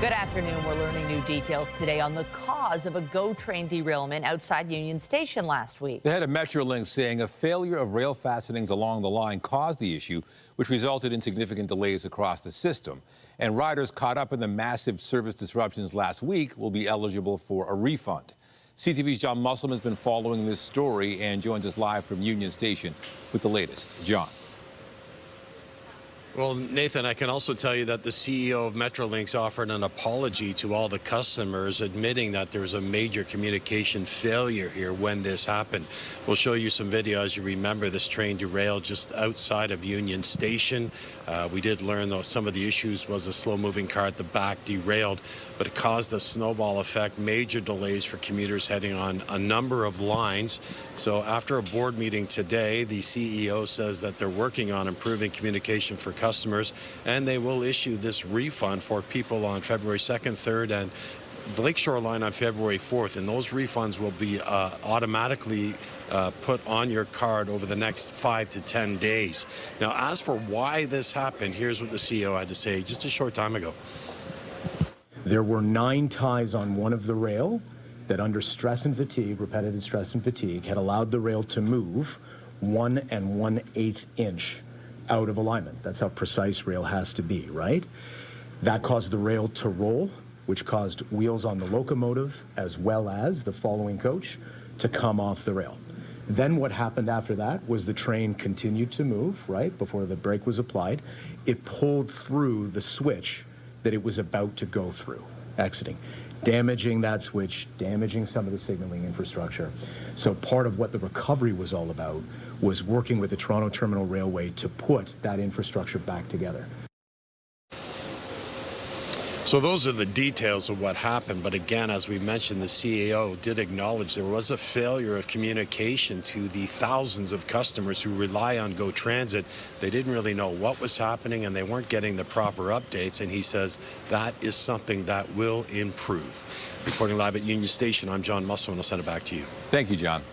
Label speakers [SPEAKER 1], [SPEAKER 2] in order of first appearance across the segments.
[SPEAKER 1] Good afternoon. We're learning new details today on the cause of a GO train derailment outside Union Station last week.
[SPEAKER 2] The head of Metrolinx saying a failure of rail fastenings along the line caused the issue, which resulted in significant delays across the system. And riders caught up in the massive service disruptions last week will be eligible for a refund. CTV's John Musselman has been following this story and joins us live from Union Station with the latest. John.
[SPEAKER 3] Well, Nathan, I can also tell you that the CEO of Metrolinx offered an apology to all the customers, admitting that there was a major communication failure here when this happened. We'll show you some video. As you remember, this train derailed just outside of Union Station. We did learn, though, some of the issues was a slow-moving car at the back derailed, but it caused a snowball effect, major delays for commuters heading on a number of lines. So after a board meeting today, the CEO says that they're working on improving communication for customers, and they will issue this refund for people on February 2nd, 3rd, and the Lakeshore line on February 4th, and those refunds will be automatically put on your card over the next 5 to 10 days. Now, as for why this happened, here's what the CEO had to say just a short time ago.
[SPEAKER 4] There were 9 ties on one of the rail that, under stress and fatigue, repetitive stress and fatigue, had allowed the rail to move 1 1/8 inch out of alignment. That's how precise rail has to be, right? That caused the rail to roll, which caused wheels on the locomotive as well as the following coach to come off the rail. Then what happened after that was the train continued to move, right, before the brake was applied. It pulled through the switch that it was about to go through, exiting, damaging that switch, damaging some of the signaling infrastructure. So part of what the recovery was all about was working with the Toronto Terminal Railway to put that infrastructure back together.
[SPEAKER 3] So those are the details of what happened. But again, as we mentioned, the CEO did acknowledge there was a failure of communication to the thousands of customers who rely on GO Transit. They didn't really know what was happening, and they weren't getting the proper updates. And he says that is something that will improve. Reporting live at Union Station, I'm John Musselman. I'll send it back to you.
[SPEAKER 2] Thank you, John.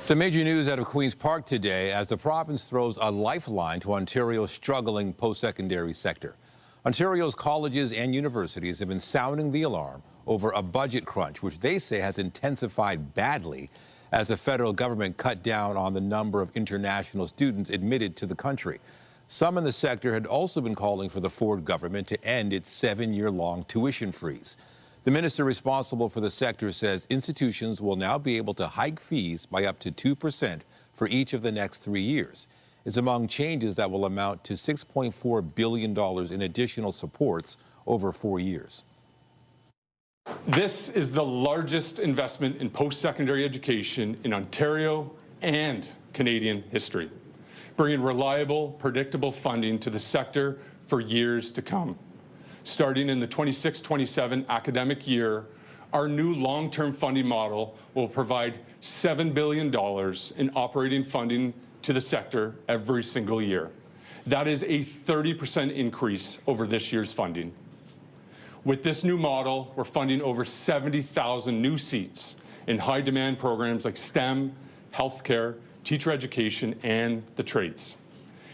[SPEAKER 2] Some major news out of Queen's Park today as the province throws a lifeline to Ontario's struggling post-secondary sector. Ontario's colleges and universities have been sounding the alarm over a budget crunch, which they say has intensified badly as the federal government cut down on the number of international students admitted to the country. Some in the sector had also been calling for the Ford government to end its 7-year-long tuition freeze. The minister responsible for the sector says institutions will now be able to hike fees by up to 2% for each of the next 3 years. It's among changes that will amount to $6.4 billion in additional supports over 4 years.
[SPEAKER 5] This is the largest investment in post-secondary education in Ontario and Canadian history, bringing reliable, predictable funding to the sector for years to come. Starting in the 26-27 academic year, our new long-term funding model will provide $7 billion in operating funding to the sector every single year. That is a 30% increase over this year's funding. With this new model, we're funding over 70,000 new seats in high-demand programs like STEM, healthcare, teacher education, and the trades,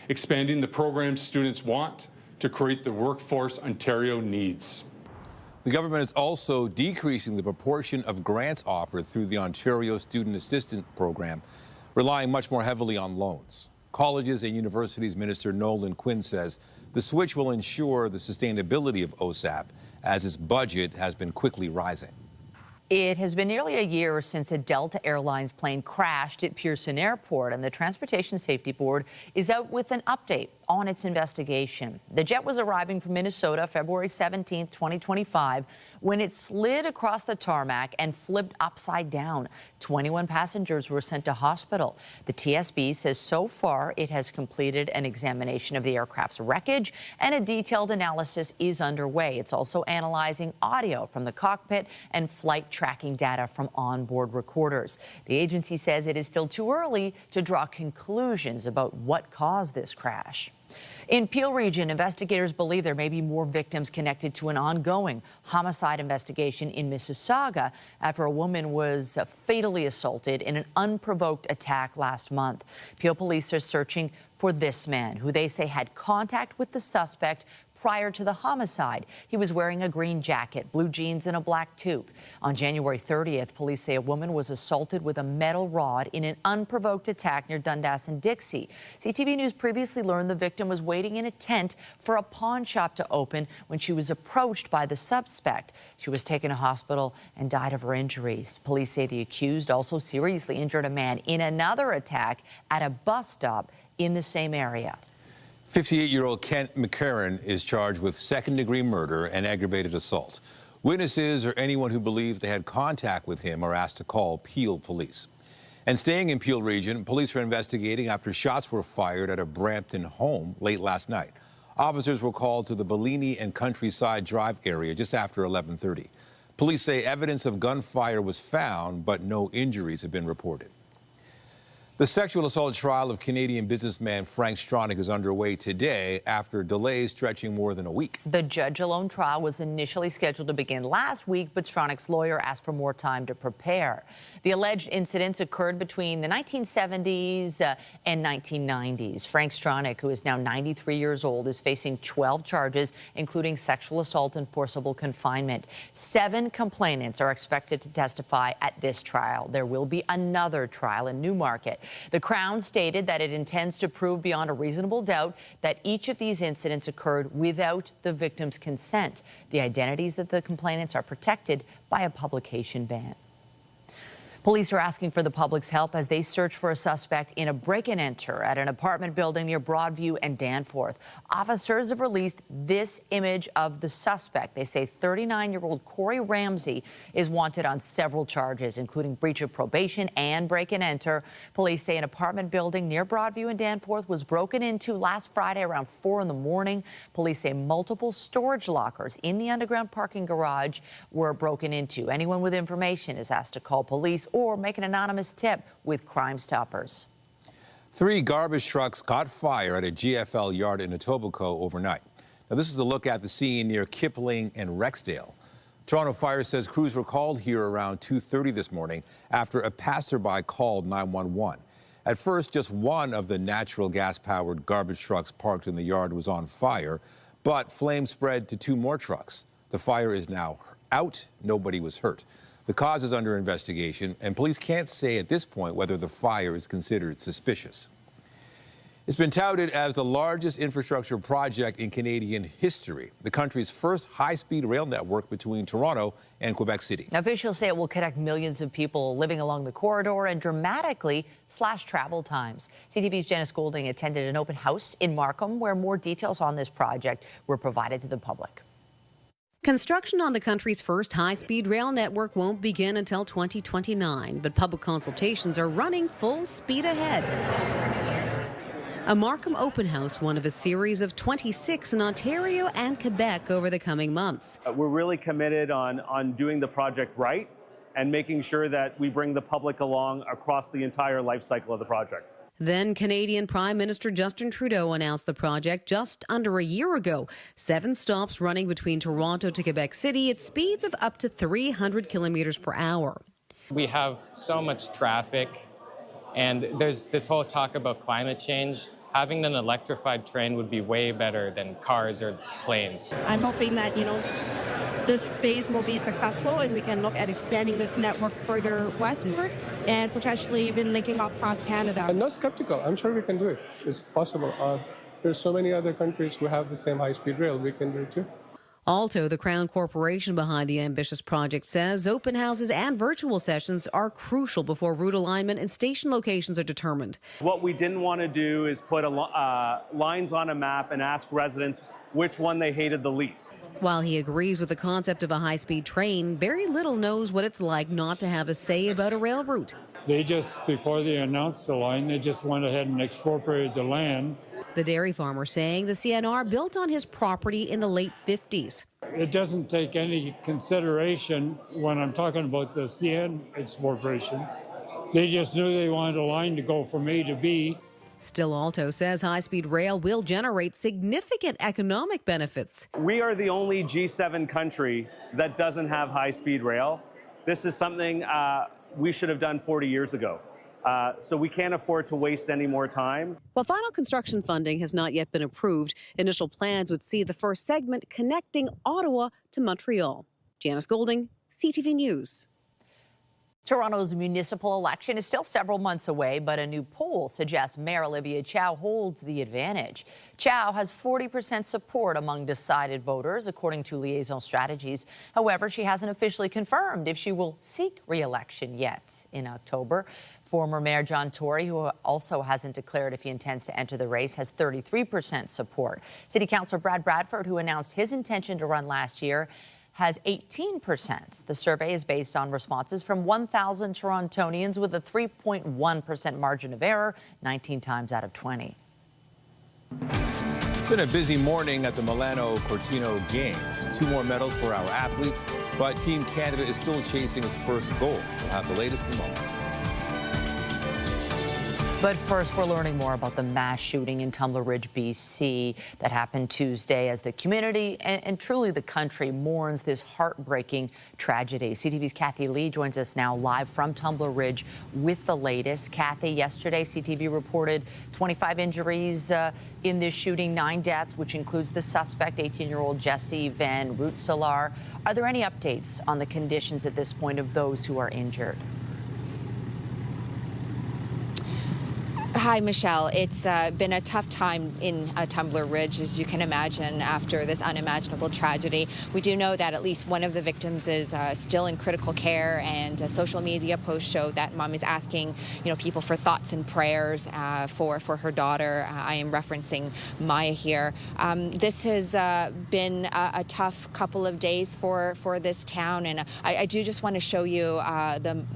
[SPEAKER 5] expanding the programs students want to create the workforce Ontario needs.
[SPEAKER 2] The government is also decreasing the proportion of grants offered through the Ontario Student Assistance Program, relying much more heavily on loans. Colleges and Universities Minister Nolan Quinn says the switch will ensure the sustainability of OSAP as its budget has been quickly rising.
[SPEAKER 1] It has been nearly a year since a Delta Airlines plane crashed at Pearson Airport, and the Transportation Safety Board is out with an update on its investigation. The jet was arriving from Minnesota February 17, 2025, when it slid across the tarmac and flipped upside down. 21 passengers were sent to hospital. The TSB says so far it has completed an examination of the aircraft's wreckage, and a detailed analysis is underway. It's also analyzing audio from the cockpit and flight tracking data from onboard recorders. The agency says it is still too early to draw conclusions about what caused this crash. In Peel Region, investigators believe there may be more victims connected to an ongoing homicide investigation in Mississauga after a woman was fatally assaulted in an unprovoked attack last month. Peel police are searching for this man, who they say had contact with the suspect prior to the homicide. He was wearing a green jacket, blue jeans, and a black toque. On January 30th, police say a woman was assaulted with a metal rod in an unprovoked attack near Dundas and Dixie. CTV News previously learned the victim was waiting in a tent for a pawn shop to open when she was approached by the suspect. She was taken to hospital and died of her injuries. Police say the accused also seriously injured a man in another attack at a bus stop in the same area.
[SPEAKER 2] 58-year-old Kent McCarran is charged with second-degree murder and aggravated assault. Witnesses or anyone who believes they had contact with him are asked to call Peel Police. And staying in Peel Region, police are investigating after shots were fired at a Brampton home late last night. Officers were called to the Bellini and Countryside Drive area just after 11:30. Police say evidence of gunfire was found, but no injuries have been reported. The sexual assault trial of Canadian businessman Frank Stronach is underway today after delays stretching more than a week.
[SPEAKER 1] The judge-alone trial was initially scheduled to begin last week, but Stronach's lawyer asked for more time to prepare. The alleged incidents occurred between the 1970s and 1990s. Frank Stronach, who is now 93 years old, is facing 12 charges, including sexual assault and forcible confinement. 7 complainants are expected to testify at this trial. There will be another trial in Newmarket. The Crown stated that it intends to prove beyond a reasonable doubt that each of these incidents occurred without the victim's consent. The identities of the complainants are protected by a publication ban. Police are asking for the public's help as they search for a suspect in a break-and-enter at an apartment building near Broadview and Danforth. Officers have released this image of the suspect. They say 39-year-old Corey Ramsey is wanted on several charges, including breach of probation and break-and-enter. Police say an apartment building near Broadview and Danforth was broken into last Friday around 4 in the morning. Police say multiple storage lockers in the underground parking garage were broken into. Anyone with information is asked to call police or make an anonymous tip with Crime Stoppers.
[SPEAKER 2] 3 garbage trucks caught fire at a GFL yard in Etobicoke overnight. Now, this is a look at the scene near Kipling and Rexdale. Toronto Fire says crews were called here around 2:30 this morning after a passerby called 911. At first, just one of the natural gas-powered garbage trucks parked in the yard was on fire, but flames spread to 2 more trucks. The fire is now out. Nobody was hurt. The cause is under investigation, and police can't say at this point whether the fire is considered suspicious. It's been touted as the largest infrastructure project in Canadian history, the country's first high-speed rail network between Toronto and Quebec City.
[SPEAKER 1] Officials say it will connect millions of people living along the corridor and dramatically slash travel times. CTV's Janice Goulding attended an open house in Markham where more details on this project were provided to the public.
[SPEAKER 6] Construction on the country's first high-speed rail network won't begin until 2029, but public consultations are running full speed ahead. A Markham open house, one of a series of 26 in Ontario and Quebec over the coming months.
[SPEAKER 7] We're really committed on doing the project right and making sure that we bring the public along across the entire life cycle of the project.
[SPEAKER 6] Then Canadian Prime Minister Justin Trudeau announced the project just under a year ago. 7 stops running between Toronto to Quebec City at speeds of up to 300 kilometers per hour.
[SPEAKER 8] We have so much traffic, and there's this whole talk about climate change. Having an electrified train would be way better than cars or planes.
[SPEAKER 9] I'm hoping that, this phase will be successful and we can look at expanding this network further westward and potentially even linking up across Canada.
[SPEAKER 10] I'm not skeptical. I'm sure we can do it. It's possible. There's so many other countries who have the same high-speed rail. We can do it too.
[SPEAKER 6] Alto, the Crown Corporation behind the ambitious project, says open houses and virtual sessions are crucial before route alignment and station locations are determined.
[SPEAKER 7] What we didn't want to do is put lines on a map and ask residents which one they hated the least.
[SPEAKER 6] While he agrees with the concept of a high-speed train, very little knows what it's like not to have a say about a rail route.
[SPEAKER 11] They just, before they announced the line, they just went ahead and expropriated the land.
[SPEAKER 6] The dairy farmer saying the CNR built on his property in the late 50s.
[SPEAKER 11] It doesn't take any consideration when I'm talking about the CN expropriation. They just knew they wanted a line to go from A to B.
[SPEAKER 6] Still, Alto says high-speed rail will generate significant economic benefits.
[SPEAKER 7] We are the only G7 country that doesn't have high-speed rail. This is something we should have done 40 years ago. So we can't afford to waste any more time.
[SPEAKER 6] While final construction funding has not yet been approved, initial plans would see the first segment connecting Ottawa to Montreal. Janice Golding, CTV News.
[SPEAKER 1] Toronto's municipal election is still several months away, but a new poll suggests Mayor Olivia Chow holds the advantage. Chow has 40% support among decided voters, according to Liaison Strategies. However, she hasn't officially confirmed if she will seek re-election yet in October. Former Mayor John Tory, who also hasn't declared if he intends to enter the race, has 33% support. City Councillor Brad Bradford, who announced his intention to run last year, has 18%. The survey is based on responses from 1,000 Torontonians with a 3.1% margin of error, 19 times out of 20.
[SPEAKER 2] It's been a busy morning at the Milano Cortino Games. 2 more medals for our athletes, but Team Canada is still chasing its first gold. We'll have the latest in moments.
[SPEAKER 1] But first, we're learning more about the mass shooting in Tumbler Ridge, BC that happened Tuesday as the community and truly the country mourns this heartbreaking tragedy. CTV's Kathy Lee joins us now live from Tumbler Ridge with the latest. Kathy, yesterday CTV reported 25 injuries in this shooting, 9 deaths, which includes the suspect, 18-year-old Jesse Van Roetselar. Are there any updates on the conditions at this point of those who are injured?
[SPEAKER 12] Hi, Michelle. It's been a tough time in Tumbler Ridge, as you can imagine, after this unimaginable tragedy. We do know that at least one of the victims is still in critical care, and social media posts show that mom is asking, people for thoughts and prayers for her daughter. I am referencing Maya here. This has been a tough couple of days for this town, and I do just want to show you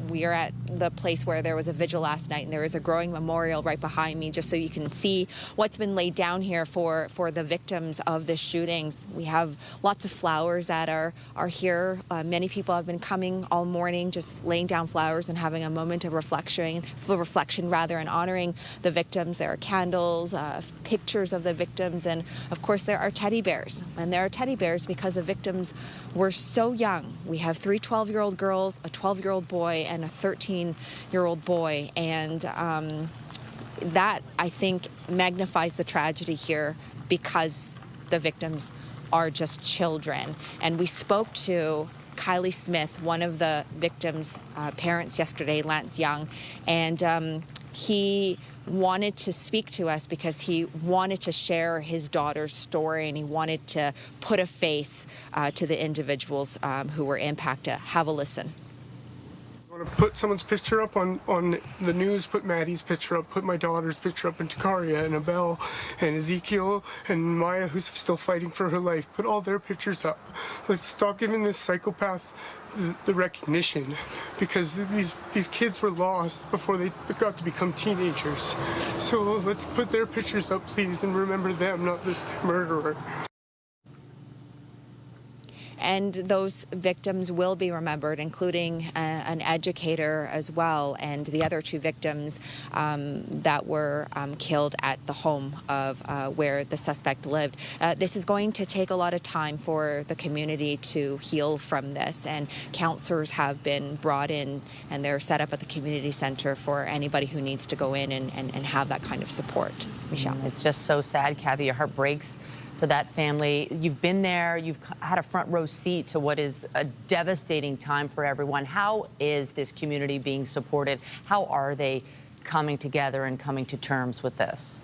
[SPEAKER 12] we are at the place where there was a vigil last night, and there is a growing memorial right behind me, just so you can see what's been laid down here for the victims of the shootings. We have lots of flowers that are here. Many people have been coming all morning, just laying down flowers and having a moment of reflection and honoring the victims. There are candles, pictures of the victims, and of course there are teddy bears. And there are teddy bears because the victims were so young. We have 3 12-year-old girls, a 12-year-old boy, and a 13-year-old boy, and that, I think, magnifies the tragedy here because the victims are just children. And we spoke to Kylie Smith, one of the victims' parents yesterday, Lance Young, and he wanted to speak to us because he wanted to share his daughter's story, and he wanted to put a face to the individuals who were impacted. Have a listen.
[SPEAKER 13] To put someone's picture up on the news, put Maddie's picture up, put my daughter's picture up, and Takaria and Abel and Ezekiel and Maya, who's still fighting for her life, put all their pictures up. Let's stop giving this psychopath the recognition, because these kids were lost before they got to become teenagers. So let's put their pictures up, please, and remember them, not this murderer.
[SPEAKER 12] And those victims will be remembered, including an educator as well, and the other 2 victims that were killed at the home of where the suspect lived. This is going to take a lot of time for the community to heal from this, and counselors have been brought in, and they're set up at the community center for anybody who needs to go in and have that kind of support. Michelle.
[SPEAKER 1] It's just so sad, Kathy. Your heart breaks for that family. You've been there, you've had a front row seat to what is a devastating time for everyone. How is this community being supported? How are they coming together and coming to terms with this?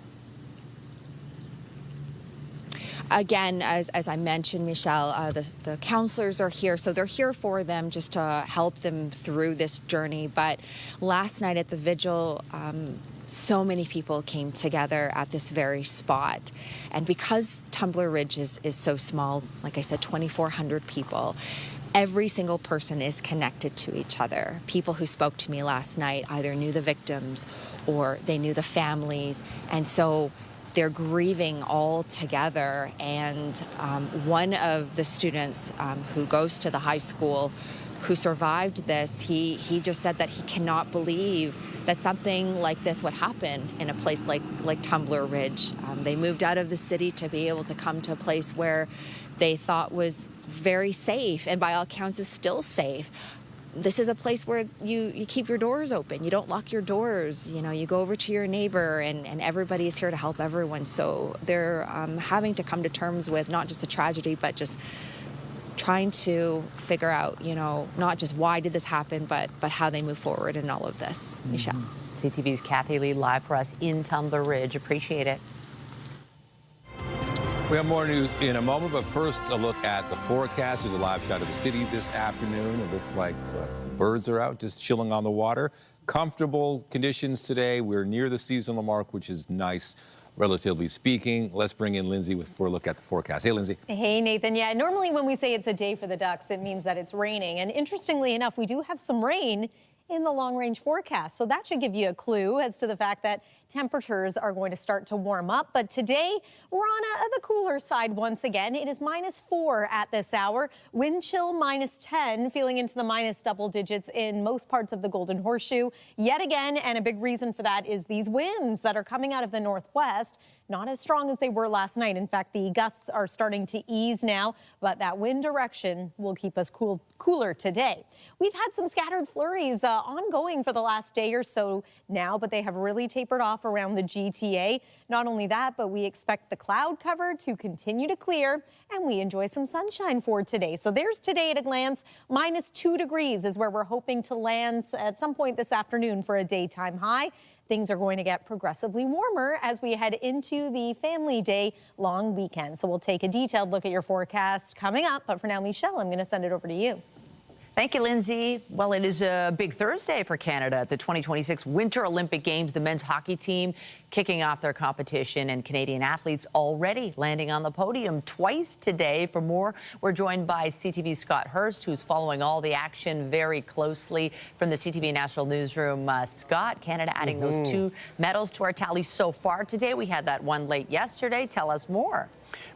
[SPEAKER 12] Again, as I mentioned, Michelle, the counselors are here, so they're here for them just to help them through this journey. But last night at the vigil, so many people came together at this very spot. And because Tumbler Ridge is so small, like I said, 2,400 people, every single person is connected to each other. People who spoke to me last night either knew the victims or they knew the families. And so they're grieving all together. And one of the students who goes to the high school who survived this, he just said that he cannot believe that something like this would happen in a place like Tumbler Ridge. They moved out of the city to be able to come to a place where they thought was very safe, and by all accounts is still safe. this is a place where you keep your doors open. You don't lock your doors. You know, you go over to your neighbor, and everybody is here to help everyone. So they're having to come to terms with not just the tragedy, but just trying to figure out, you know, not just why did this happen, but how they move forward in all of this. Michelle.
[SPEAKER 1] CTV's Kathy Lee live for us in Tumbler Ridge. Appreciate it.
[SPEAKER 2] We have more news in a moment, but first a look at the forecast. There's a live shot of the city this afternoon. It looks like the birds are out just chilling on the water. Comfortable conditions today. We're near the seasonal mark, which is nice, relatively speaking. Let's bring in Lindsay for a look at the forecast. Hey, Lindsay.
[SPEAKER 14] Hey, Nathan. Yeah, normally when we say it's a day for the Ducks, it means that it's raining. And interestingly enough, we do have some rain in the long-range forecast. So that should give you a clue as to the fact that temperatures are going to start to warm up. But today, we're on the cooler side once again. It is -4 at this hour. Wind chill -10, feeling into the minus double digits in most parts of the Golden Horseshoe. Yet again, and a big reason for that is these winds that are coming out of the northwest. Not as strong as they were last night. In fact, the gusts are starting to ease now, but that wind direction will keep us cooler today. We've had some scattered flurries ongoing for the last day or so now, but they have really tapered off around the GTA. Not only that, but we expect the cloud cover to continue to clear, and we enjoy some sunshine for today. So there's today at a glance. -2 degrees is where we're hoping to land at some point this afternoon for a daytime high. Things are going to get progressively warmer as we head into the Family Day long weekend. So we'll take a detailed look at your forecast coming up. But for now, Michelle, I'm going to send it over to you.
[SPEAKER 1] Thank you, Lindsay. Well, it is a big Thursday for Canada at the 2026 Winter Olympic Games. The men's hockey team kicking off their competition, and Canadian athletes already landing on the podium twice today. For more, we're joined by CTV's Scott Hurst, who's following all the action very closely from the CTV National Newsroom. Scott, Canada adding those 2 medals to our tally so far today. We had that one late yesterday. Tell us more.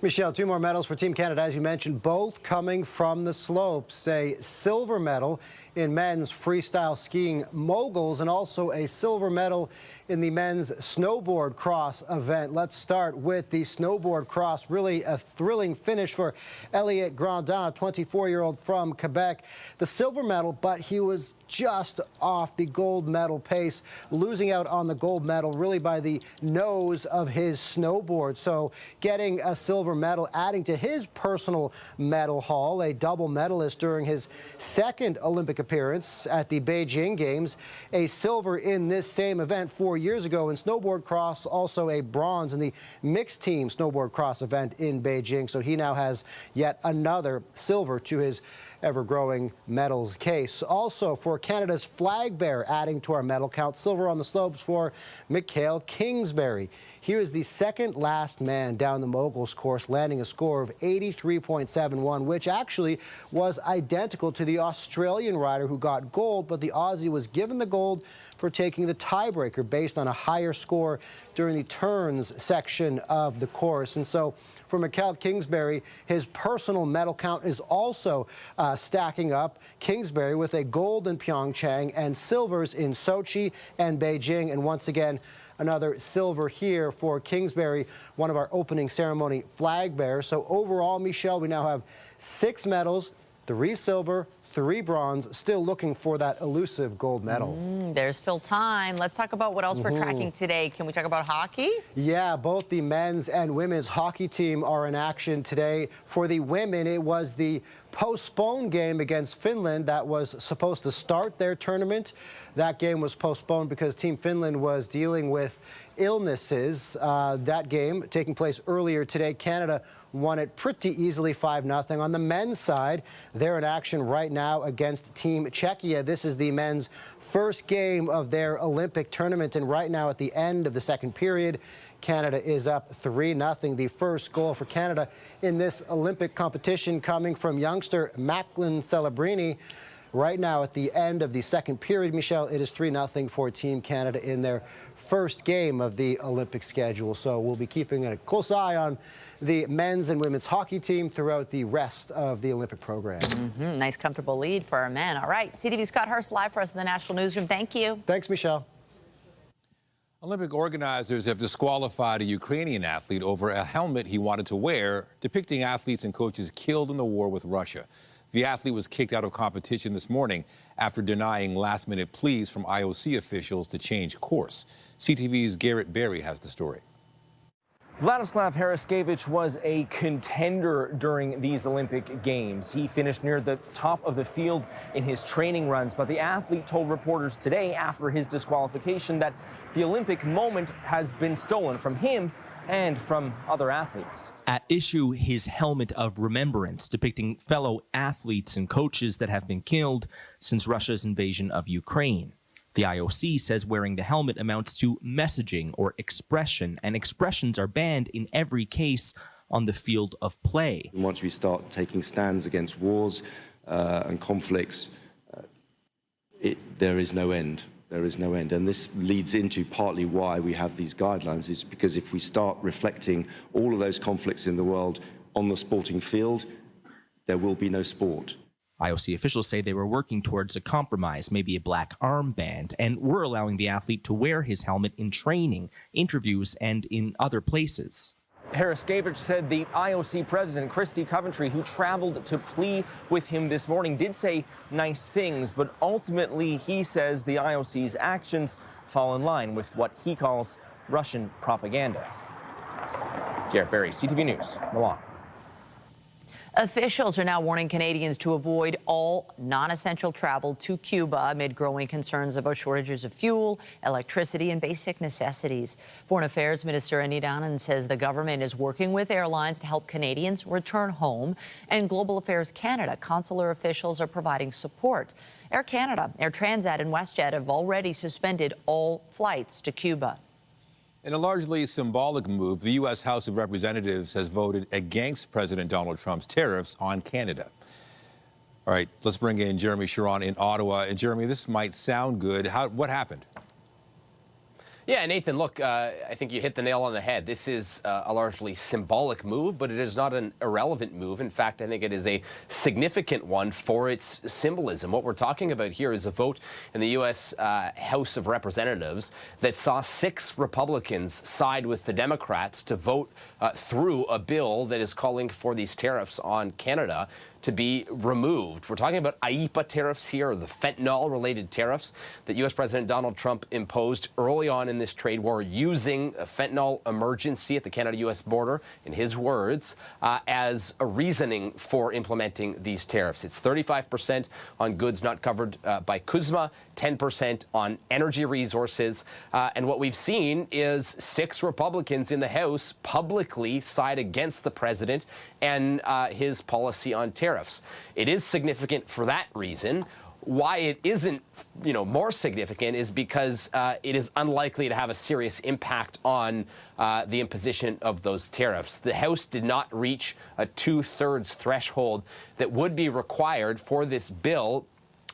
[SPEAKER 15] Michelle, 2 more medals for Team Canada, as you mentioned, both coming from the slopes. A silver medal in men's freestyle skiing moguls and also a silver medal in the men's snowboard cross event. Let's start with the snowboard cross. Really a thrilling finish for Elliot Grandin, a 24-year-old from Quebec. The silver medal, but he was just off the gold medal pace, losing out on the gold medal really by the nose of his snowboard. So getting a silver medal, adding to his personal medal haul, a double medalist during his second Olympic appearance at the Beijing Games, a silver in this same event 4 years ago in snowboard cross, also a bronze in the mixed team snowboard cross event in Beijing. So he now has yet another silver to his ever-growing medals case. Also for Canada's flag bearer, adding to our medal count, silver on the slopes for Michael Kingsbury. He was the second last man down the moguls course, landing a score of 83.71, which actually was identical to the Australian rider who got gold, but the Aussie was given the gold for taking the tiebreaker based on a higher score during the turns section of the course. And so for Michael Kingsbury, his personal medal count is also stacking up. Kingsbury with a gold in Pyeongchang and silvers in Sochi and Beijing. And once again, another silver here for Kingsbury, one of our opening ceremony flag bearers. So overall, Michelle, we now have 6 medals, 3 silver, 3 bronze, still looking for that elusive gold medal.
[SPEAKER 1] There's still time. Let's talk about what else we're tracking today. Can we talk about hockey?
[SPEAKER 15] Yeah, both the men's and women's hockey team are in action today. For the women, it was the postponed game against Finland that was supposed to start their tournament. That game was postponed because Team Finland was dealing with illnesses. That game taking place earlier today. Canada won it pretty easily 5-0. On the men's side, they're in action right now against Team Czechia. This is the men's first game of their Olympic tournament, and right now at the end of the second period, Canada is up 3-0. The first goal for Canada in this Olympic competition coming from youngster Macklin Celebrini. Right now at the end of the second period, Michelle, it is 3-0 for Team Canada in their first game of the Olympic schedule. So we'll be keeping a close eye on the men's and women's hockey team throughout the rest of the Olympic program.
[SPEAKER 1] Nice, comfortable lead for our men. All right, CTV Scott Hurst live for us in the National Newsroom. Thank you.
[SPEAKER 15] Thanks, Michelle.
[SPEAKER 2] Olympic organizers have disqualified a Ukrainian athlete over a helmet he wanted to wear, depicting athletes and coaches killed in the war with Russia. The athlete was kicked out of competition this morning after denying last-minute pleas from IOC officials to change course. CTV's Garrett Berry has the story.
[SPEAKER 16] Vladislav Haraskevich was a contender during these Olympic Games. He finished near the top of the field in his training runs, but the athlete told reporters today after his disqualification that the Olympic moment has been stolen from him and from other athletes. At issue, his helmet of remembrance depicting fellow athletes and coaches that have been killed since Russia's invasion of Ukraine. The IOC says wearing the helmet amounts to messaging or expression, and expressions are banned in every case on the field of play.
[SPEAKER 17] Once we start taking stands against wars and conflicts, there is no end. There is no end. And this leads into partly why we have these guidelines, is because if we start reflecting all of those conflicts in the world on the sporting field, there will be no sport.
[SPEAKER 16] IOC officials say they were working towards a compromise, maybe a black armband, and were allowing the athlete to wear his helmet in training, interviews, and in other places. Haraskevich said the IOC president, Christy Coventry, who traveled to plea with him this morning, did say nice things, but ultimately he says the IOC's actions fall in line with what he calls Russian propaganda. Garrett Berry, CTV News, Milan.
[SPEAKER 1] Officials are now warning Canadians to avoid all non-essential travel to Cuba amid growing concerns about shortages of fuel, electricity, and basic necessities. Foreign Affairs Minister Anita Anand says the government is working with airlines to help Canadians return home, and Global Affairs Canada consular officials are providing support. Air Canada, Air Transat, and WestJet have already suspended all flights to Cuba.
[SPEAKER 2] In a largely symbolic move, the U.S. House of Representatives has voted against President Donald Trump's tariffs on Canada. All right, let's bring in Jeremy Sharon in Ottawa. And Jeremy, this might sound good. What happened?
[SPEAKER 18] Yeah, Nathan, look, I think you hit the nail on the head. This is a largely symbolic move, but it is not an irrelevant move. In fact, I think it is a significant one for its symbolism. What we're talking about here is a vote in the U.S. House of Representatives that saw 6 Republicans side with the Democrats to vote through a bill that is calling for these tariffs on Canada to be removed. We're talking about IEEPA tariffs here, the fentanyl-related tariffs that U.S. President Donald Trump imposed early on in this trade war, using a fentanyl emergency at the Canada-U.S. border, in his words, as a reasoning for implementing these tariffs. It's 35% on goods not covered by CUSMA, 10% on energy resources. And what we've seen is 6 Republicans in the House publicly side against the president and his policy on tariffs. It is significant for that reason. Why it isn't, more significant is because it is unlikely to have a serious impact on the imposition of those tariffs. The House did not reach a 2/3 threshold that would be required for this bill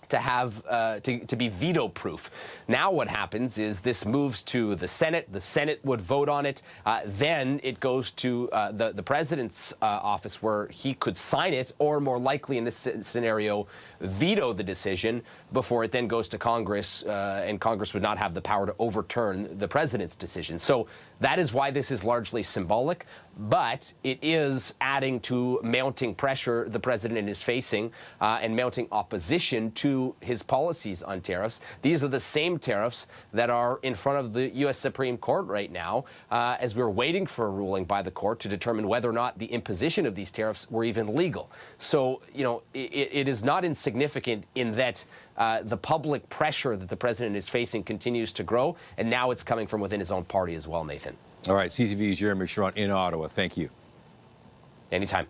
[SPEAKER 18] to have to be veto-proof. Now what happens is this moves to the Senate. The Senate would vote on it. Then it goes to the president's office, where he could sign it, or more likely in this scenario, veto the decision before it then goes to Congress, and Congress would not have the power to overturn the president's decision. So that is why this is largely symbolic, but it is adding to mounting pressure the president is facing and mounting opposition to his policies on tariffs. These are the same tariffs that are in front of the U.S. Supreme Court right now, as we're waiting for a ruling by the court to determine whether or not the imposition of these tariffs were even legal. So, it is not insignificant in that the public pressure that the president is facing continues to grow, and now it's coming from within his own party as well, Nathan.
[SPEAKER 2] All right, CTV's Jeremy Sharon in Ottawa. Thank you.
[SPEAKER 18] Anytime.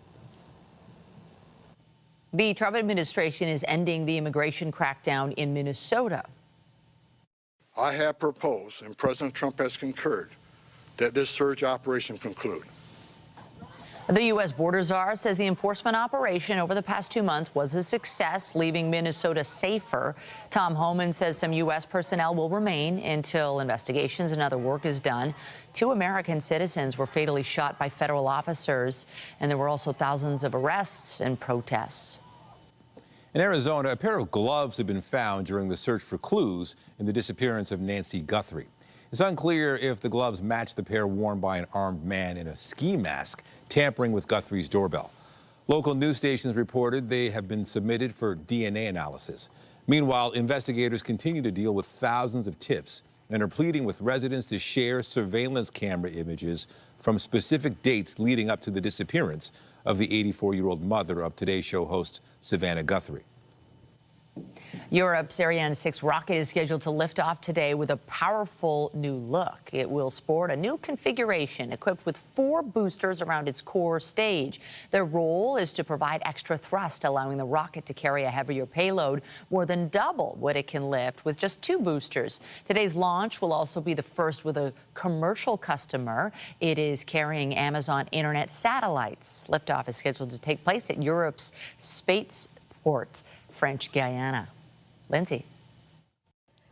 [SPEAKER 1] The Trump administration is ending the immigration crackdown in Minnesota.
[SPEAKER 19] I have proposed, and President Trump has concurred, that this surge operation conclude.
[SPEAKER 1] The U.S. Border Czar says the enforcement operation over the past 2 months was a success, leaving Minnesota safer. Tom Homan says some U.S. personnel will remain until investigations and other work is done. 2 American citizens were fatally shot by federal officers, and there were also thousands of arrests and protests.
[SPEAKER 2] In Arizona, a pair of gloves have been found during the search for clues in the disappearance of Nancy Guthrie. It's unclear if the gloves match the pair worn by an armed man in a ski mask, tampering with Guthrie's doorbell. Local news stations reported they have been submitted for DNA analysis. Meanwhile, investigators continue to deal with thousands of tips and are pleading with residents to share surveillance camera images from specific dates leading up to the disappearance of the 84-year-old mother of Today Show host Savannah Guthrie.
[SPEAKER 1] Europe's Ariane 6 rocket is scheduled to lift off today with a powerful new look. It will sport a new configuration equipped with 4 boosters around its core stage. Their role is to provide extra thrust, allowing the rocket to carry a heavier payload, more than double what it can lift with just 2 boosters. Today's launch will also be the first with a commercial customer. It is carrying Amazon Internet satellites. Liftoff is scheduled to take place at Europe's spaceport, French Guiana. Lindsay.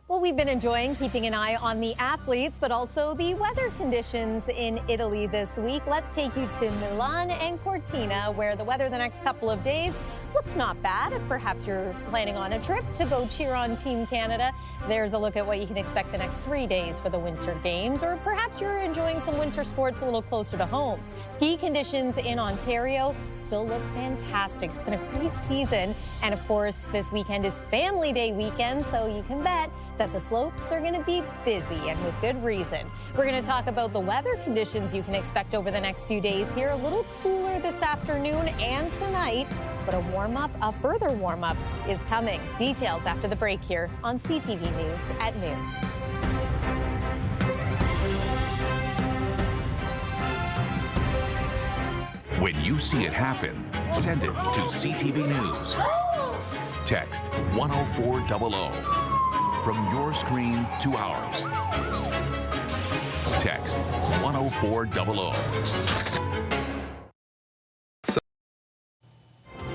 [SPEAKER 14] Well, we've been enjoying keeping an eye on the athletes, but also the weather conditions in Italy this week. Let's take you to Milan and Cortina, where the weather the next couple of days looks not bad. If perhaps you're planning on a trip to go cheer on Team Canada, there's a look at what you can expect the next 3 days for the Winter Games, or perhaps you're enjoying some winter sports a little closer to home. Ski conditions in Ontario still look fantastic. It's been a great season, and of course, this weekend is Family Day weekend, so you can bet that the slopes are going to be busy, and with good reason. We're going to talk about the weather conditions you can expect over the next few days here. A little cooler this afternoon and tonight, but a further warm-up is coming. Details after the break here on CTV News at noon.
[SPEAKER 20] When you see it happen, send it to CTV News. Text 10400 from your screen to ours. Text 10400.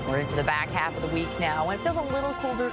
[SPEAKER 1] We're into the back half of the week now, and it feels a little cooler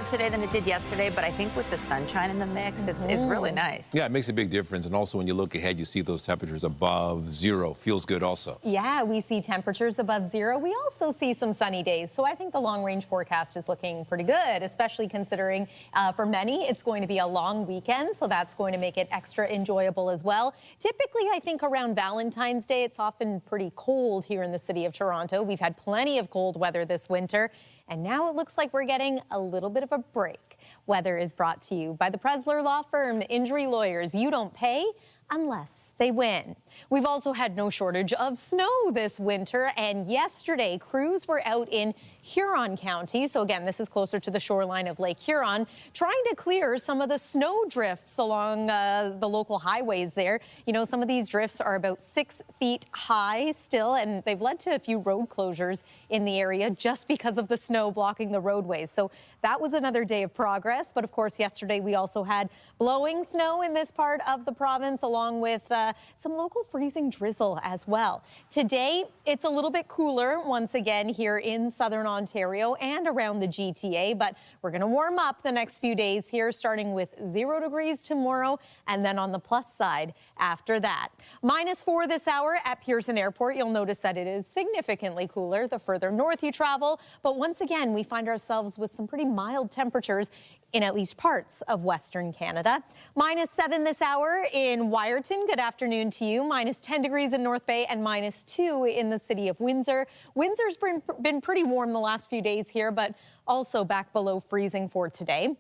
[SPEAKER 1] today than it did yesterday, but I think with the sunshine in the mix, it's really nice.
[SPEAKER 2] Yeah, it makes a big difference. And also when you look ahead, you see those temperatures above 0. Feels good also.
[SPEAKER 14] Yeah, we see temperatures above 0. We also see some sunny days. So I think the long-range forecast is looking pretty good, especially considering for many it's going to be a long weekend. So that's going to make it extra enjoyable as well. Typically, I think around Valentine's Day, it's often pretty cold here in the city of Toronto. We've had plenty of cold weather this winter. And now it looks like we're getting a little bit of a break. Weather is brought to you by the Presler Law Firm, injury lawyers. You don't pay unless they win. We've also had no shortage of snow this winter, and yesterday crews were out in Huron County, so again, this is closer to the shoreline of Lake Huron, trying to clear some of the snow drifts along the local highways there. You know, some of these drifts are about 6 feet high still, and they've led to a few road closures in the area just because of the snow blocking the roadways. So that was another day of progress, but of course yesterday we also had blowing snow in this part of the province, along with some local freezing drizzle as well. Today, it's a little bit cooler once again here in southern Ontario and around the GTA, but we're going to warm up the next few days here, starting with 0 degrees tomorrow and then on the plus side after that. -4 this hour at Pearson Airport. You'll notice that it is significantly cooler the further north you travel, but once again, we find ourselves with some pretty mild temperatures in at least parts of Western Canada. -7 this hour in Wyerton. Good afternoon to you. -10 degrees in North Bay and -2 in the city of Windsor. Windsor's been pretty warm the last few days here, but also back below freezing for today.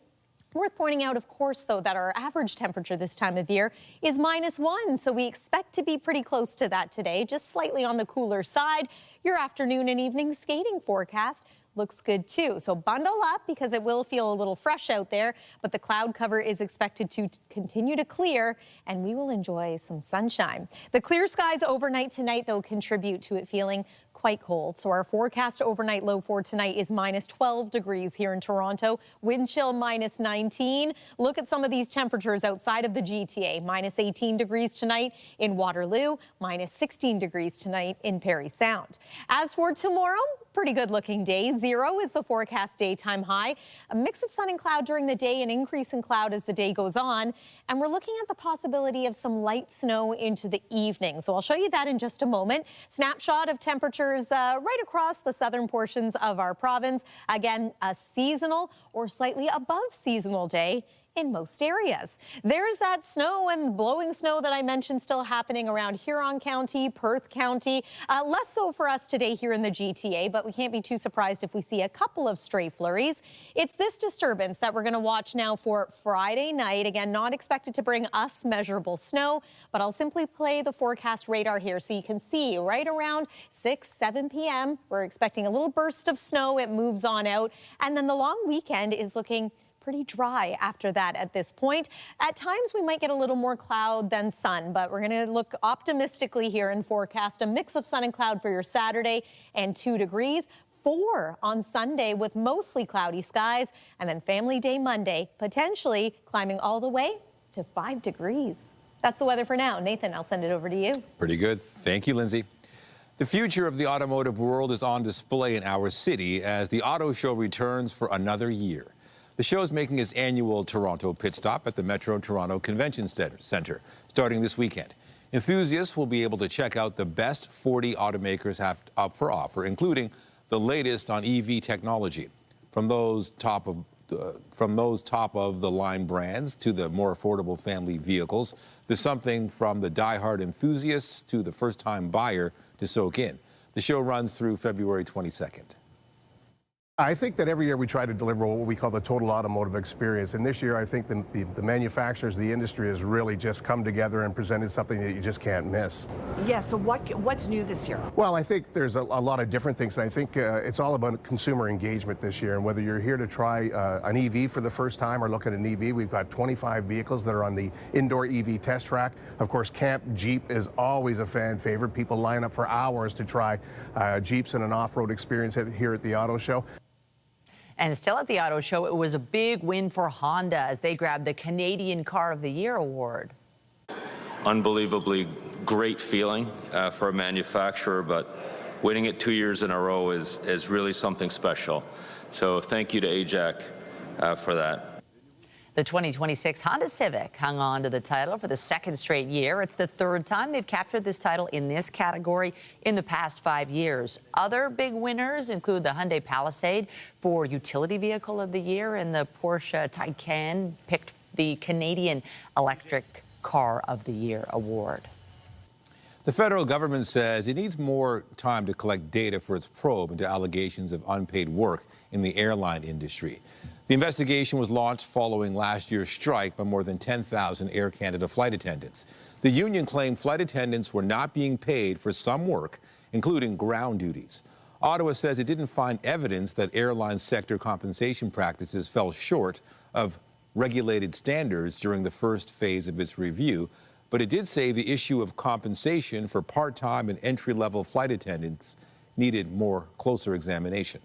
[SPEAKER 14] Worth pointing out, of course, though, that our average temperature this time of year is -1, so we expect to be pretty close to that today, just slightly on the cooler side. Your afternoon and evening skating forecast looks good too. So bundle up because it will feel a little fresh out there, but the cloud cover is expected to continue to clear and we will enjoy some sunshine. The clear skies overnight tonight, though, contribute to it feeling quite cold. So our forecast overnight low for tonight is -12 degrees here in Toronto. Wind chill -19. Look at some of these temperatures outside of the GTA. -18 degrees tonight in Waterloo, -16 degrees tonight in Parry Sound. As for tomorrow, pretty good looking day. 0 is the forecast daytime high. A mix of sun and cloud during the day, an increase in cloud as the day goes on. And we're looking at the possibility of some light snow into the evening. So I'll show you that in just a moment. Snapshot of temperatures right across the southern portions of our province. Again, a seasonal or slightly above seasonal day in most areas. There's that snow and blowing snow that I mentioned still happening around Huron County, Perth County. Less so for us today here in the GTA, but we can't be too surprised if we see a couple of stray flurries. It's this disturbance that we're going to watch now for Friday night. Again, not expected to bring us measurable snow, but I'll simply play the forecast radar here so you can see right around 6-7 p.m. We're expecting a little burst of snow. It moves on out, and then the long weekend is looking pretty dry after that at this point. At times we might get a little more cloud than sun, but we're going to look optimistically here and forecast a mix of sun and cloud for your Saturday and 2 degrees. 4 on Sunday with mostly cloudy skies, and then Family Day Monday potentially climbing all the way to 5 degrees. That's the weather for now. Nathan, I'll send it over to you.
[SPEAKER 2] Pretty good. Thank you, Lindsay. The future of the automotive world is on display in our city as the auto show returns for another year. The show is making its annual Toronto pit stop at the Metro Toronto Convention Center starting this weekend. Enthusiasts will be able to check out the best 40 automakers have up for offer, including the latest on EV technology. From those top of the line brands to the more affordable family vehicles, there's something from the die-hard enthusiasts to the first-time buyer to soak in. The show runs through February 22nd.
[SPEAKER 21] I think that every year we try to deliver what we call the total automotive experience. And this year, I think the manufacturers, the industry has really just come together and presented something that you just can't miss.
[SPEAKER 22] Yeah, so what's new this year?
[SPEAKER 21] Well, I think there's a lot of different things. And I think it's all about consumer engagement this year. And whether you're here to try an EV for the first time or look at an EV, we've got 25 vehicles that are on the indoor EV test track. Of course, Camp Jeep is always a fan favorite. People line up for hours to try Jeeps and an off-road experience here at the auto show.
[SPEAKER 1] And still at the auto show, it was a big win for Honda as they grabbed the Canadian Car of the Year award.
[SPEAKER 23] Unbelievably great feeling for a manufacturer, but winning it 2 years in a row is really something special. So thank you to AJAC for that.
[SPEAKER 1] The 2026 Honda Civic hung on to the title for the second straight year. It's the third time they've captured this title in this category in the past 5 years. Other big winners include the Hyundai Palisade for Utility Vehicle of the Year, and the Porsche Taycan picked the Canadian Electric Car of the Year award.
[SPEAKER 2] The federal government says it needs more time to collect data for its probe into allegations of unpaid work in the airline industry. The investigation was launched following last year's strike by more than 10,000 Air Canada flight attendants. The union claimed flight attendants were not being paid for some work, including ground duties. Ottawa says it didn't find evidence that airline sector compensation practices fell short of regulated standards during the first phase of its review, but it did say the issue of compensation for part-time and entry-level flight attendants needed more closer examination.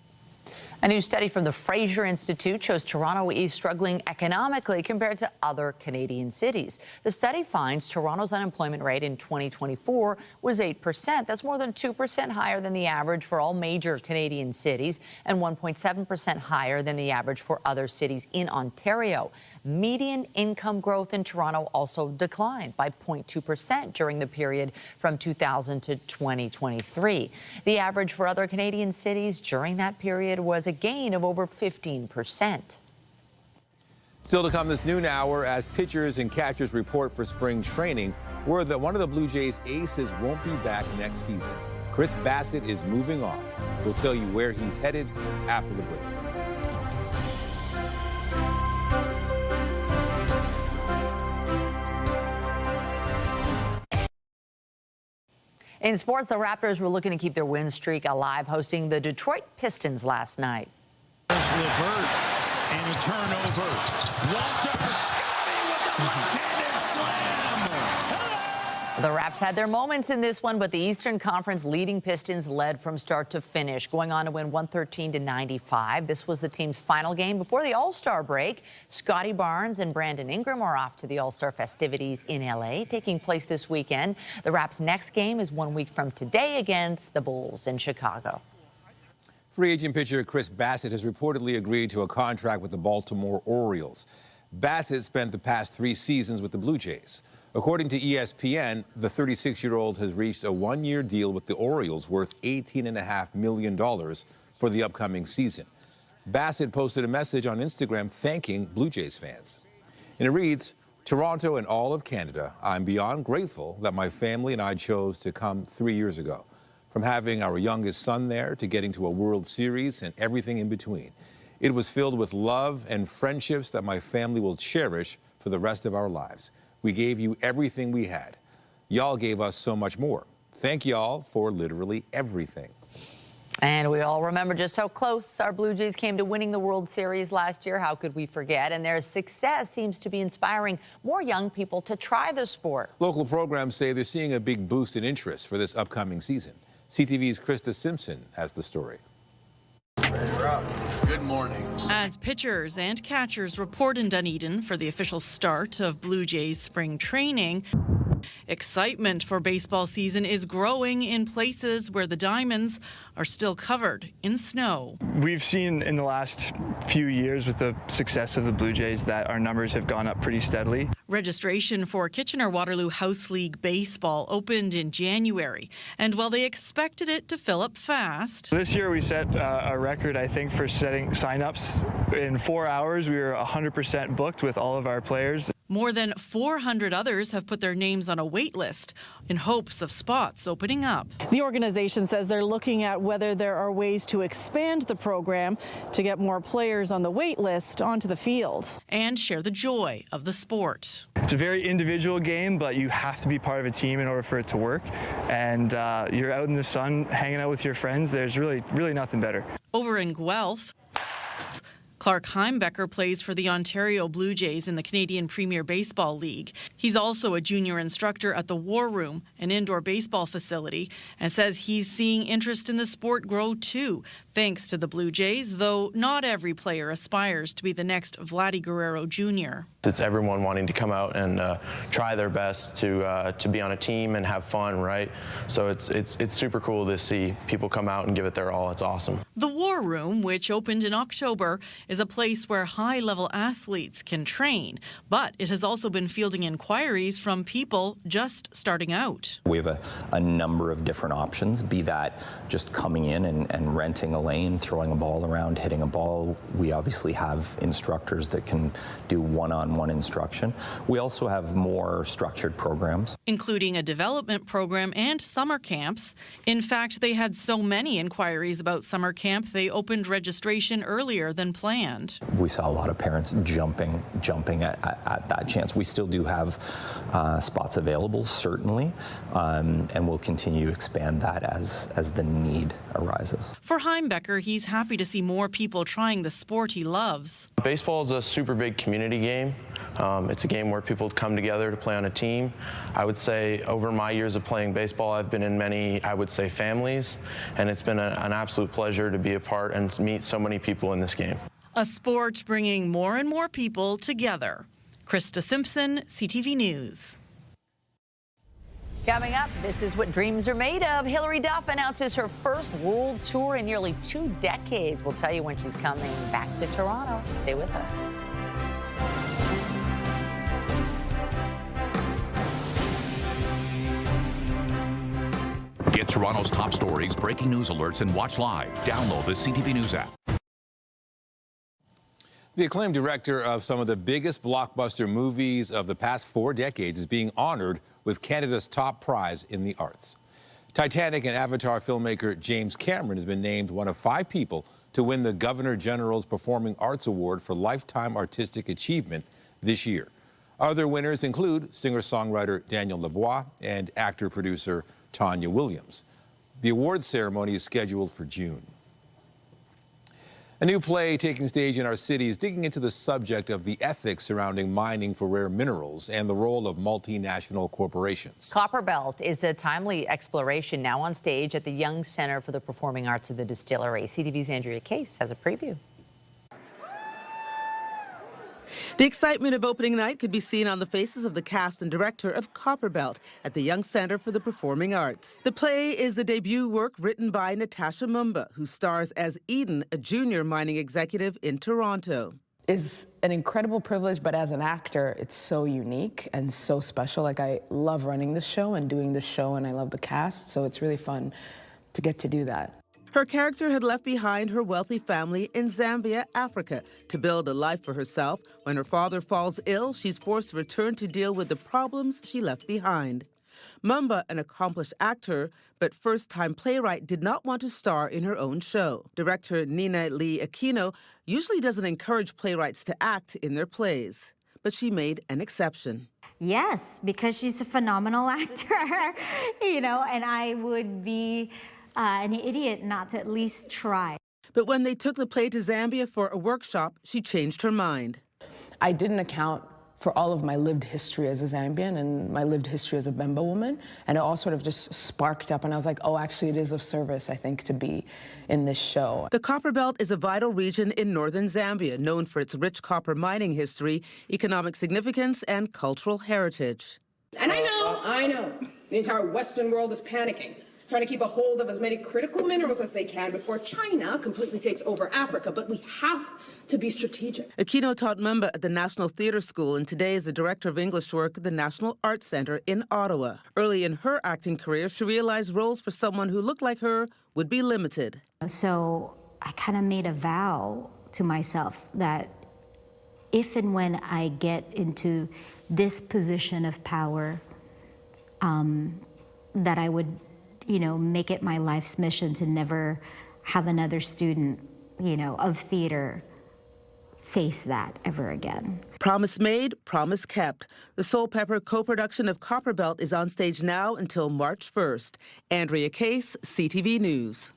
[SPEAKER 1] A new study from the Fraser Institute shows Toronto is struggling economically compared to other Canadian cities. The study finds Toronto's unemployment rate in 2024 was 8%. That's more than 2% higher than the average for all major Canadian cities and 1.7% higher than the average for other cities in Ontario. Median income growth in Toronto also declined by 0.2% during the period from 2000 to 2023. The average for other Canadian cities during that period was a gain of over 15%.
[SPEAKER 2] Still to come this noon hour, as pitchers and catchers report for spring training, word that one of the Blue Jays' aces won't be back next season. Chris Bassett is moving on. We'll tell you where he's headed after the break.
[SPEAKER 1] In sports, the Raptors were looking to keep their win streak alive, hosting the Detroit Pistons last night.
[SPEAKER 24] There's Levert and a turnover. Walter Scotty with the left-handed slam.
[SPEAKER 1] The Raps had their moments in this one, but the Eastern Conference leading Pistons led from start to finish, going on to win 113-95. This was the team's final game before the All-Star break. Scotty Barnes and Brandon Ingram are off to the All-Star festivities in L.A., taking place this weekend. The Raps' next game is 1 week from today against the Bulls in Chicago.
[SPEAKER 2] Free agent pitcher Chris Bassett has reportedly agreed to a contract with the Baltimore Orioles. Bassett spent the past 3 seasons with the Blue Jays. According to ESPN, the 36-year-old has reached a 1-year deal with the Orioles worth $18.5 million for the upcoming season. Bassett posted a message on Instagram thanking Blue Jays fans. And it reads, Toronto and all of Canada, I'm beyond grateful that my family and I chose to come 3 years ago. From having our youngest son there to getting to a World Series and everything in between. It was filled with love and friendships that my family will cherish for the rest of our lives. We gave you everything we had. Y'all gave us so much more. Thank y'all for literally everything.
[SPEAKER 1] And we all remember just how close our Blue Jays came to winning the World Series last year. How could we forget? And their success seems to be inspiring more young people to try the sport.
[SPEAKER 2] Local programs say they're seeing a big boost in interest for this upcoming season. CTV's Krista Simpson has the story.
[SPEAKER 3] Good morning. As pitchers and catchers report in Dunedin for the official start of Blue Jays spring training, excitement for baseball season is growing in places where the diamonds are still covered in snow.
[SPEAKER 4] We've seen in the last few years with the success of the Blue Jays that our numbers have gone up pretty steadily.
[SPEAKER 3] Registration for Kitchener-Waterloo House League Baseball opened in January, and while they expected it to fill up fast.
[SPEAKER 4] This year we set a record, I think, for setting signups. In 4 hours, we were 100% booked with all of our players.
[SPEAKER 3] More than 400 others have put their names on a wait list in hopes of spots opening up.
[SPEAKER 5] The organization says they're looking at whether there are ways to expand the program to get more players on the wait list onto the field.
[SPEAKER 3] And share the joy of the sport.
[SPEAKER 4] It's a very individual game, but you have to be part of a team in order for it to work. And you're out in the sun, hanging out with your friends. There's really nothing better.
[SPEAKER 3] Over in Guelph, Clark Heimbecker plays for the Ontario Blue Jays in the Canadian Premier Baseball League. He's also a junior instructor at the War Room, an indoor baseball facility, and says he's seeing interest in the sport grow too, thanks to the Blue Jays, though not every player aspires to be the next Vladdy Guerrero Jr.
[SPEAKER 8] It's everyone wanting to come out and try their best to be on a team and have fun, right? So it's super cool to see people come out and give it their all. It's awesome.
[SPEAKER 3] The War Room, which opened in October, is a place where high-level athletes can train, but it has also been fielding inquiries from people just starting out.
[SPEAKER 25] We have a number of different options, be that just coming in and renting a lane, throwing a ball around, hitting a ball. We obviously have instructors that can do one-on-one instruction. We also have more structured programs,
[SPEAKER 3] including a development program and summer camps. In fact, they had so many inquiries about summer camp, they opened registration earlier than planned.
[SPEAKER 25] We saw a lot of parents jumping at that chance. We still do have spots available, certainly, and we'll continue to expand that as the need arises.
[SPEAKER 3] For Heimbecker, he's happy to see more people trying the sport he loves.
[SPEAKER 8] Baseball is a super big community game. It's a game where people come together to play on a team. I would say over my years of playing baseball, I've been in many, I would say, families, and it's been an absolute pleasure to be a part and meet so many people in this game.
[SPEAKER 3] A sport bringing more and more people together. Krista Simpson, CTV News. Coming up, this is what dreams are made of. Hilary Duff announces her first world tour in nearly 2 decades. We'll tell you when she's coming back to Toronto. Stay with us.
[SPEAKER 20] Get Toronto's top stories, breaking news alerts, and watch live. Download the CTV News app.
[SPEAKER 2] The acclaimed director of some of the biggest blockbuster movies of the past 4 decades is being honored with Canada's top prize in the arts. Titanic and Avatar filmmaker James Cameron has been named one of 5 people to win the Governor General's Performing Arts Award for Lifetime Artistic Achievement this year. Other winners include singer-songwriter Daniel Lavoie and actor-producer Tanya Williams. The awards ceremony is scheduled for June. A new play taking stage in our city is digging into the subject of the ethics surrounding mining for rare minerals and the role of multinational corporations.
[SPEAKER 1] Copperbelt is a timely exploration now on stage at the Young Centre for the Performing Arts of the Distillery. CTV's Andrea Case has a preview.
[SPEAKER 26] The excitement of opening night could be seen on the faces of the cast and director of Copperbelt at the Young Centre for the Performing Arts. The play is the debut work written by Natasha Mumba, who stars as Eden, a junior mining executive in Toronto.
[SPEAKER 27] It's an incredible privilege, but as an actor, it's so unique and so special. Like, I love running the show and doing the show, and I love the cast, so it's really fun to get to do that.
[SPEAKER 26] Her character had left behind her wealthy family in Zambia, Africa, to build a life for herself. When her father falls ill, she's forced to return to deal with the problems she left behind. Mumba, an accomplished actor, but first-time playwright, did not want to star in her own show. Director Nina Lee Aquino usually doesn't encourage playwrights to act in their plays, but she made an exception.
[SPEAKER 6] Yes, because she's a phenomenal actor, and I would be an idiot not to at least try.
[SPEAKER 26] But when they took the play to Zambia for a workshop, she changed her mind.
[SPEAKER 27] I didn't account for all of my lived history as a Zambian and my lived history as a Bemba woman, and it all sort of just sparked up, and I was like, oh, actually it is of service, I think, to be in this show.
[SPEAKER 26] The Copper Belt is a vital region in northern Zambia, known for its rich copper mining history, economic significance, and cultural heritage.
[SPEAKER 7] And I know, the entire Western world is panicking, trying to keep a hold of as many critical minerals as they can before China completely takes over Africa. But we have to be strategic.
[SPEAKER 26] Aquino taught Mumba at the National Theatre School and today is the director of English work at the National Arts Centre in Ottawa. Early in her acting career, she realized roles for someone who looked like her would be limited.
[SPEAKER 6] So I kind of made a vow to myself that if and when I get into this position of power, that I would make it my life's mission to never have another student, of theater face that ever again.
[SPEAKER 26] Promise made, promise kept. The Soul Pepper co-production of Copper Belt is on stage now until March 1st. Andrea Case, CTV News.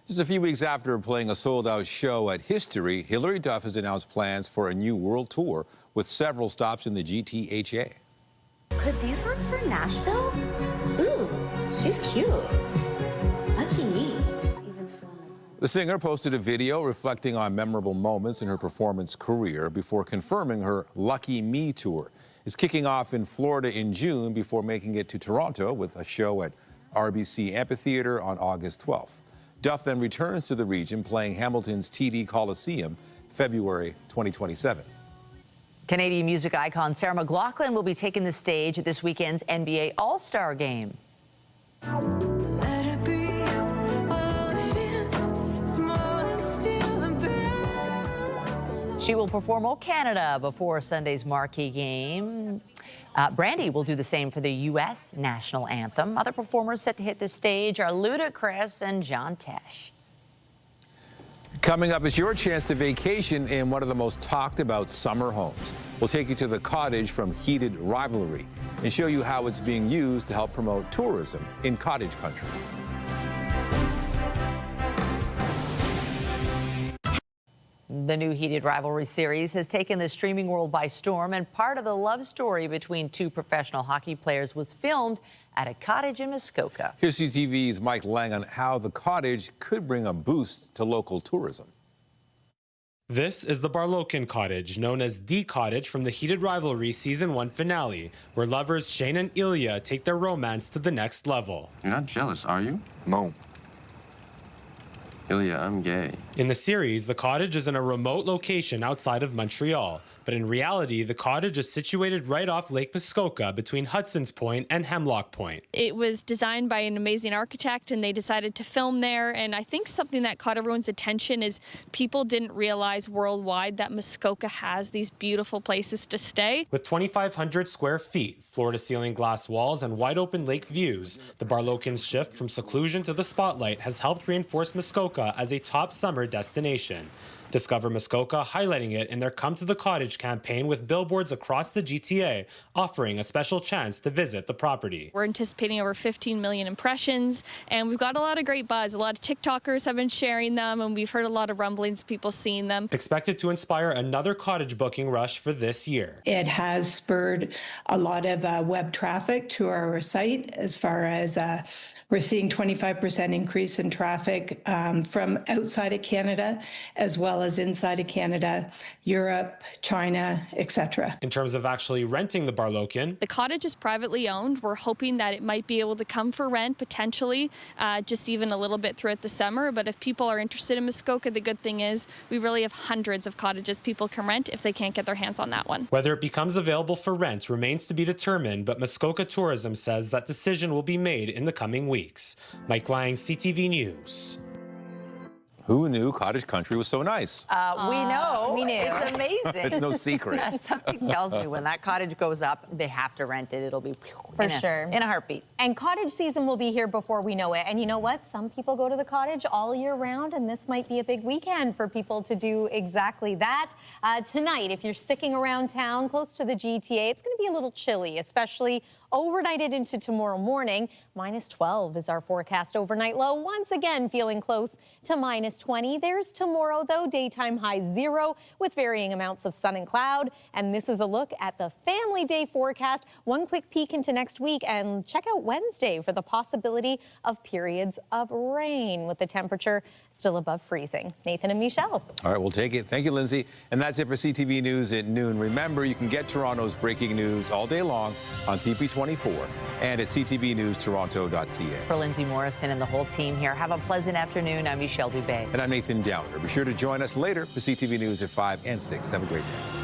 [SPEAKER 2] Just a few weeks after playing a sold-out show at History, Hilary Duff has announced plans for a new world tour with several stops in the GTHA.
[SPEAKER 9] Could these work for Nashville? Ooh, she's cute. Lucky me.
[SPEAKER 2] The singer posted a video reflecting on memorable moments in her performance career before confirming her Lucky Me tour is kicking off in Florida in June before making it to Toronto with a show at RBC Amphitheatre on August 12th. Duff then returns to the region playing Hamilton's TD Coliseum February 2027.
[SPEAKER 1] Canadian music icon Sarah McLachlan will be taking the stage at this weekend's NBA All-Star Game. She will perform "O Canada" before Sunday's marquee game. Brandy will do the same for the U.S. national anthem. Other performers set to hit the stage are Ludacris and John Tesh.
[SPEAKER 2] Coming up is your chance to vacation in one of the most talked about summer homes. We'll take you to the cottage from Heated Rivalry and show you how it's being used to help promote tourism in cottage country.
[SPEAKER 1] The new Heated Rivalry series has taken the streaming world by storm, and part of the love story between two professional hockey players was filmed at a cottage in Muskoka.
[SPEAKER 2] Here's CTV's Mike Lang on how the cottage could bring a boost to local tourism.
[SPEAKER 10] This is the Barlokin Cottage, known as The Cottage from the Heated Rivalry Season 1 finale, where lovers Shane and Ilya take their romance to the next level.
[SPEAKER 11] You're not jealous, are you? No. Ilya, I'm gay.
[SPEAKER 10] In the series, the cottage is in a remote location outside of Montreal, but in reality, the cottage is situated right off Lake Muskoka between Hudson's Point and Hemlock Point.
[SPEAKER 12] It was designed by an amazing architect, and they decided to film there, and I think something that caught everyone's attention is people didn't realize worldwide that Muskoka has these beautiful places to stay.
[SPEAKER 10] With 2,500 square feet, floor-to-ceiling glass walls, and wide-open lake views, the Barlokin's shift from seclusion to the spotlight has helped reinforce Muskoka as a top summer destination. Discover Muskoka highlighting it in their Come to the Cottage campaign with billboards across the GTA, offering a special chance to visit the property.
[SPEAKER 12] We're anticipating over 15 million impressions, and we've got a lot of great buzz. A lot of TikTokers have been sharing them, and we've heard a lot of rumblings of people seeing them.
[SPEAKER 10] Expected to inspire another cottage booking rush for this year.
[SPEAKER 13] It has spurred a lot of web traffic to our site, as far as we're seeing 25% increase in traffic from outside of Canada, as well as inside of Canada, Europe, China, etc.
[SPEAKER 10] In terms of actually renting the Barlokin,
[SPEAKER 12] the cottage is privately owned. We're hoping that it might be able to come for rent, potentially, just even a little bit throughout the summer. But if people are interested in Muskoka, the good thing is we really have hundreds of cottages people can rent if they can't get their hands on that one.
[SPEAKER 10] Whether it becomes available for rent remains to be determined, but Muskoka Tourism says that decision will be made in the coming weeks. Mike Lang, CTV News.
[SPEAKER 2] Who knew cottage country was so nice?
[SPEAKER 1] We know.
[SPEAKER 9] we knew.
[SPEAKER 1] It's amazing.
[SPEAKER 2] It's no secret.
[SPEAKER 1] Something tells me when that cottage goes up, they have to rent it. It'll be
[SPEAKER 9] For sure.
[SPEAKER 1] In a heartbeat.
[SPEAKER 9] And cottage season will be here before we know it. And you know what? Some people go to the cottage all year round, and this might be a big weekend for people to do exactly that. Tonight, if you're sticking around town close to the GTA, it's going to be a little chilly, especially overnighted into tomorrow morning. -12 is our forecast overnight low. Once again, feeling close to -20. There's tomorrow, though, daytime high 0 with varying amounts of sun and cloud. And this is a look at the Family Day forecast. One quick peek into next week, and check out Wednesday for the possibility of periods of rain, with the temperature still above freezing. Nathan and Michelle.
[SPEAKER 2] All right, we'll take it. Thank you, Lindsay. And that's it for CTV News at noon. Remember, you can get Toronto's breaking news all day long on CP24 and at ctvnewstoronto.ca.
[SPEAKER 1] For Lindsay Morrison and the whole team here, have a pleasant afternoon. I'm Michelle Dubé.
[SPEAKER 2] And I'm Nathan Downer. Be sure to join us later for CTV News at 5 and 6. Have a great day.